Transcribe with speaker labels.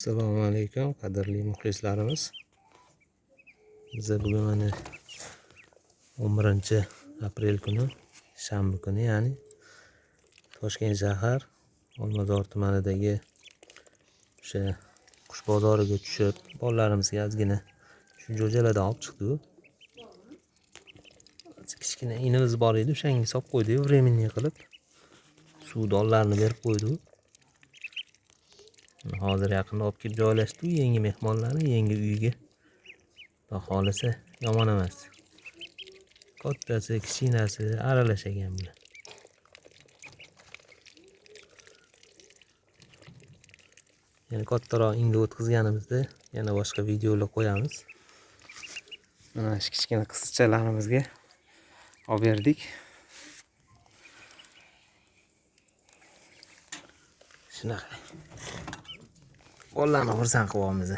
Speaker 1: Assalomu alaykum qadrli muxlislarimiz. Biz bugun mana 11-aprel kuni shanba kuni, ya'ni Toshkent shahar Olmazor tumanidagi o'sha qush bozoriga tushib, bolalarimizga ozgina shu jo'jalardan olib chiqdik. Kichkina inimiz bor edi, o'shanga solib qo'ydik, временный qilib. Suv donlarini berib qo'ydik. Hozir yaqinda olib kelib joylashdi yangi mehmonlarni, yangi uyga. Xudo xolisa yomon emas. Kattasi, kichkinasi aralashagan bular. Yani kattaroq inga o'tkazganimizda yana boshqa videolar qo'yamiz. Mana shu kichkina qizchalarimizga olib berdik. Shunaqa. Bolalarni xursand qilyapmiz.